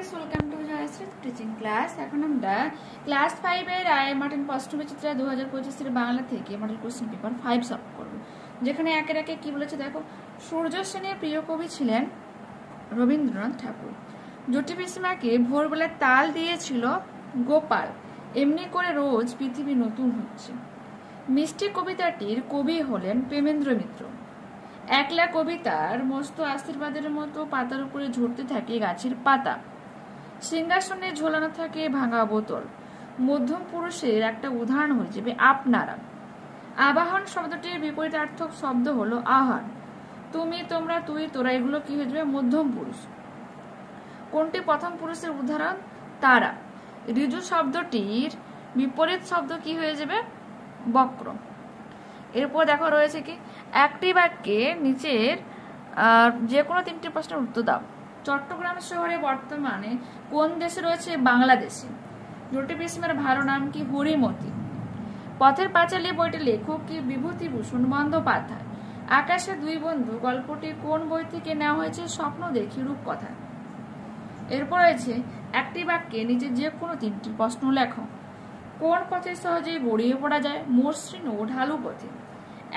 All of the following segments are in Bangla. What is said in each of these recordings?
Guys, welcome to Jayshree teaching class. এখন আমরা ক্লাস 5 এর রায় মার্টিন প্রশ্নবিচিত্রা 2025 এর বাংলা থেকে মডেল কোশ্চেন পেপার 5 সলভ করব। যেখানে একের একে কি বলেছে দেখো। সূর্য সেনের প্রিয় কবি ছিলেন রবীন্দ্রনাথ ঠাকুর। জটি পিসিমাকে ভোরবেলায় তাল দিয়েছিল গোপাল, এমনি করে রোজ পৃথিবী নতুন হচ্ছে। মিষ্টি কবিতাটির কবি হলেন প্রেমেন্দ্র মিত্র। একলা কবিতার মস্ত আশীর্বাদের মতো পাতার উপরে ঝরতে থাকে গাছের পাতা। সিংহাসনে ঝোলানো থাকে ভাঙা বোতল। মধ্যম পুরুষের একটা উদাহরণ হয়ে যাবে আপনারা। আবাহন শব্দটির বিপরীতার্থক শব্দ হলো আহার। তুমি, তোমরা, তুই, তোরা, এগুলো কি হয়ে যাবে মধ্যম পুরুষ। কোনটি প্রথম পুরুষের উদাহরণ? তারা। ঋজু শব্দটির বিপরীত শব্দ কি হয়ে যাবে? বক্র। এরপর দেখো রয়েছে কি, একটি বাক্যে নিচের যে কোনো তিনটি প্রশ্নের উত্তর দাও। চট্টগ্রাম শহরে বর্তমানে কোন দেশে রয়েছে? বাংলাদেশে। জটি পিসিমার ভালো নাম কি? হরিমতি। পথের পাঁচালী বইটির লেখক কি? বিভূতিভূষণ বন্দ্যোপাধ্যায়। আকাশে দুই বন্ধু গল্পটি কোন বই থেকে নেওয়া হয়েছে? স্বপ্ন দেখি রূপকথা। এরপর রয়েছে একটি বাক্যে নিচে যে কোনো তিনটি প্রশ্ন লেখো। কোন পথে সহজেই গড়িয়ে পড়া যায়? মসৃণ ও ঢালু পথে।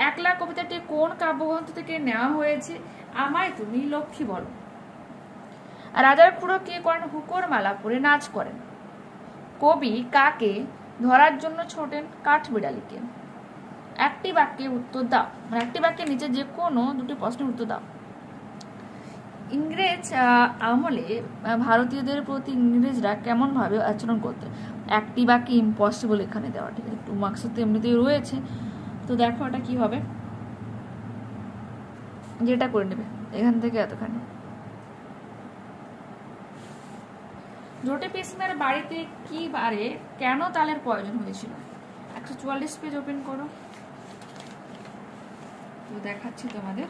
একলা কবিতাটি কোন কাব্যগ্রন্থ থেকে নেওয়া হয়েছে? আমায় তুমি লক্ষ্মী বলো। রাজার খুড়ো কি করেন? হুকোর মালা পরে নাচ করেন। কবি কাকে ধরার জন্য ছোটেন? কাঠবিড়ালিকে। একটি বাক্যে উত্তর দাও, একটি বাক্যের নিচে যে কোনো দুটি প্রশ্নের উত্তর দাও। ইংরেজ আমলে ভারতীয়দের প্রতি ইংরেজরা কেমন ভাবে আচরণ করতেন? একটি বাক্যে ইম্পসিবল এখানে দেওয়া, ঠিক আছে। 2 মার্কস তো এমনিতেই রয়েছে, তো দেখো এটা কি হবে, যেটা করে নেবে এখান থেকে এতখানি। জটি পিসিমার বাড়িতে কি বারে কেন তালের প্রয়োজন হয়েছিল? 144 পেজ ওপেন করো, তো দেখাচ্ছি তোমাদের।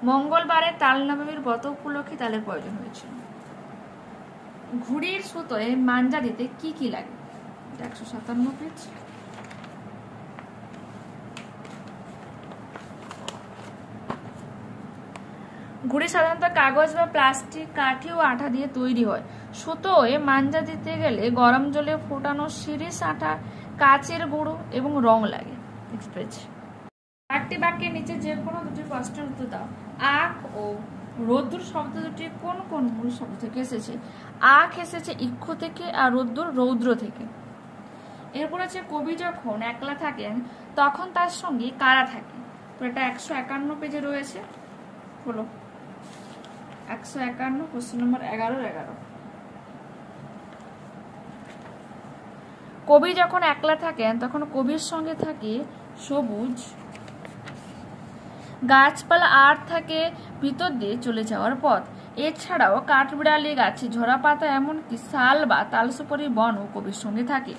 মঙ্গলবারে তাল নবমীর ব্রত উপলক্ষে তালের প্রয়োজন হয়েছিল। ঘুড়ির সুতোয় মাঞ্জা দিতে কি কি লাগে? 157 পেজ। ঘুড়ি সাধারণত কাগজ বা প্লাস্টিক, কাঠি ও আঠা দিয়ে তৈরি হয়। সুতোয় মাঞ্জা দিতে গেলে গরম জলে ফোটানো শিরিষ আঠা, কাচের গুঁড়ো এবং রং লাগে। Next page. একটি বাক্যের নিচে যে কোনো দুটি প্রশ্নের উত্তর দাও। আখ ও রোদ্দুর শব্দ দুটি কোন কোন মূল শব্দ থেকে এসেছে? আখ এসেছে ইক্ষু থেকে আর রোদ্দুর রৌদ্র থেকে। এরপর আছে কবি যখন একলা থাকেন তখন তার সঙ্গে কারা থাকে? তো এটা 151 পেজে রয়েছে, হলো 151 কোশ্চেন নম্বর 11। কবি যখন একলা থাকেন তখন কবির সঙ্গে থাকে সবুজ গাছপালা আর থাকে ভিতর দিয়ে চলে যাওয়ার পথ। এছাড়াও কাঠবিড়ালি, গাছে ঝরা পাতা, এমনকি শাল বা তালসুপারি বনও কবির সঙ্গে থাকে।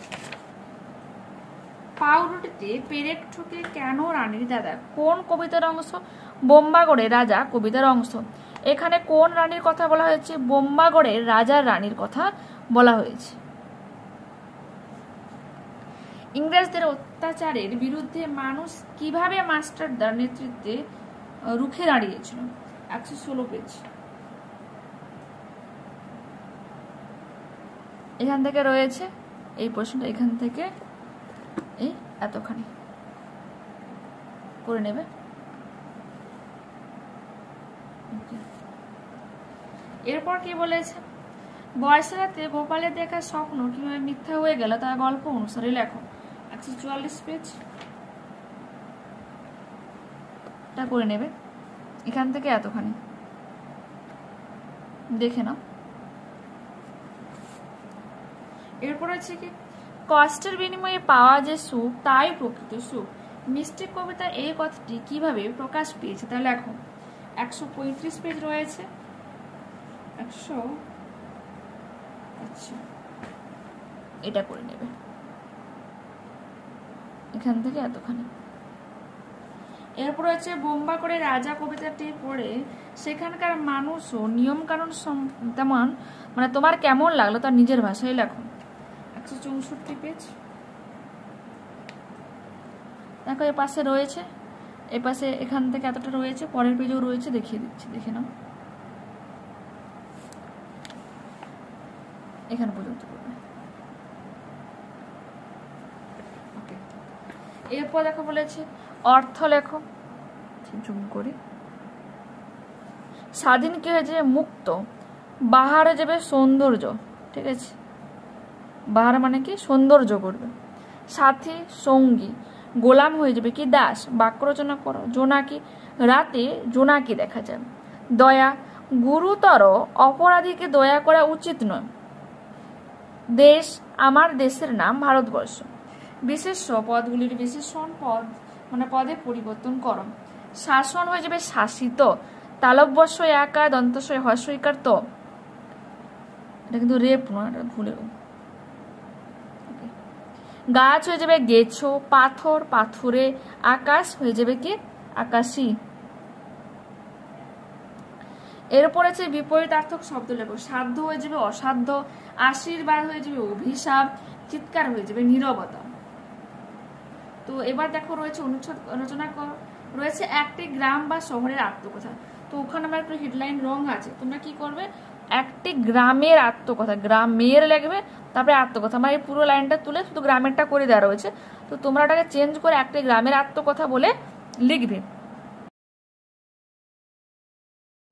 পাউরুটিতে পেরেক ঠুকে কেন রানীর দাদা কোন কবিতার অংশ? বোম্বাগড়ের রাজা কবিতার অংশ। এখানে কোন রানীর কথা বলা হয়েছে? বোম্বাগড়ের রাজার রানীর কথা বলা হয়েছে। ইংরেজদের অত্যাচারের বিরুদ্ধে মানুষ কিভাবে মাস্টারদার নেতৃত্বে রুখে দাঁড়িয়েছিল? 116 পেজ। এখান থেকে রয়েছে এই প্রশ্নটা, এখান থেকে এই এতখানি করে নেবে। এরপর কি বলেছে? বয়সের রাতে গোপালের দেখা স্বপ্ন কিভাবে মিথ্যা হয়ে গেল তা গল্প অনুসারে লেখো। 144 পেজ টা করে নেবে, এখান থেকে এতখানি দেখে নাও। এরপর আছে কি, কষ্টের বিনিময়ে পাওয়া যে সুখ তাই প্রকৃত সুখ। মিষ্টি কবিতার এই কথাটি কিভাবে প্রকাশ পেয়েছে তা লেখো। 135 পেজ রয়েছে। আচ্ছা, এটা করে নেবে এখান থেকে এতখানি। এরপর হচ্ছে বোম্বাগড়ের রাজা কবিতাটি পড়ে সেখানকার মানুষ ও নিয়ম কানুন তেমন মানে তোমার কেমন লাগলো তার নিজের ভাষায় লেখো। 164 পেজ। দেখো এ পাশে রয়েছে, এ পাশে এখান থেকে এতটা রয়েছে, পরের পেজেও রয়েছে, দেখিয়ে দিচ্ছি, দেখে নাও। এখান পর্যন্ত করবে। ওকে, এরপর দেখো বলেছে অর্থ লেখো, জুম করি। স্বাধীন কি হয়ে যাবে মুক্ত, বাহারে যাবে সৌন্দর্য, ঠিক আছে, বাহার মানে কি সৌন্দর্য করবে। সাথী সঙ্গী, গোলাম হয়ে যাবে কি দাস, বাক্য রচনা করো। জোনাকি, রাতে জোনাকি দেখা যায়। দয়া, গুরুতর অপরাধীকে দয়া করা উচিত নয়। দেশ, আমার দেশের নাম ভারতবর্ষ। বিশেষ্য, পদগুলির বিশেষণ পদ মানে পদে পরিবর্তন করো। শাসন হয়ে যাবে শাসিত, তালব্যস্য একা দন্তস্য হস্যইকার তো, এটা কিন্তু রেপ নয়, এটা ভুলে। গাছ হয়ে যাবে গেছো, পাথর পাথুরে, আকাশ হয়ে যাবে কি আকাশী। এরপর আছে বিপরীতার্থক শব্দ লেখো। সাধ্য হয়ে যাবে অসাধ্য, আশীর্বাদ হয়ে যাবে অভিশাপ, চিৎকার হয়ে যাবে নীরবতা। তো এবার দেখো রয়েছে অনুচ্ছেদ রচনা রয়েছে একটি গ্রাম বা শহরের আত্মকথা। তো ওখানে আমার একটু হেডলাইন রং আছে, তোমরা কি করবে, একটি গ্রামের আত্মকথা, গ্রামের লিখবে, তারপরে আত্মকথা। আমার এই পুরো লাইনটা তুলে শুধু গ্রামেরটা করে দেওয়া রয়েছে, তো তোমরা ওটাকে চেঞ্জ করে একটি গ্রামের আত্মকথা বলে লিখবে।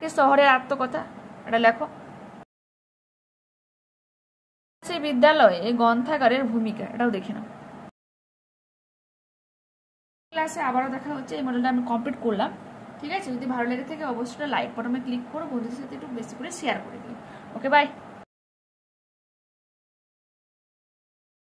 শহরের আত্মকথা এটা লেখো। বিদ্যালয়ে গ্রন্থাগারের ভূমিকা, এটাও দেখে নাও। ক্লাসে আবারও দেখা হচ্ছে। এই মডেলটা আমি কমপ্লিট করলাম, ঠিক আছে। যদি ভালো লেগে থাকে অবশ্যই লাইক বাটনে ক্লিক করো, বন্ধুদের সাথে একটু বেশি করে শেয়ার করে দিও। ওকে, বাই।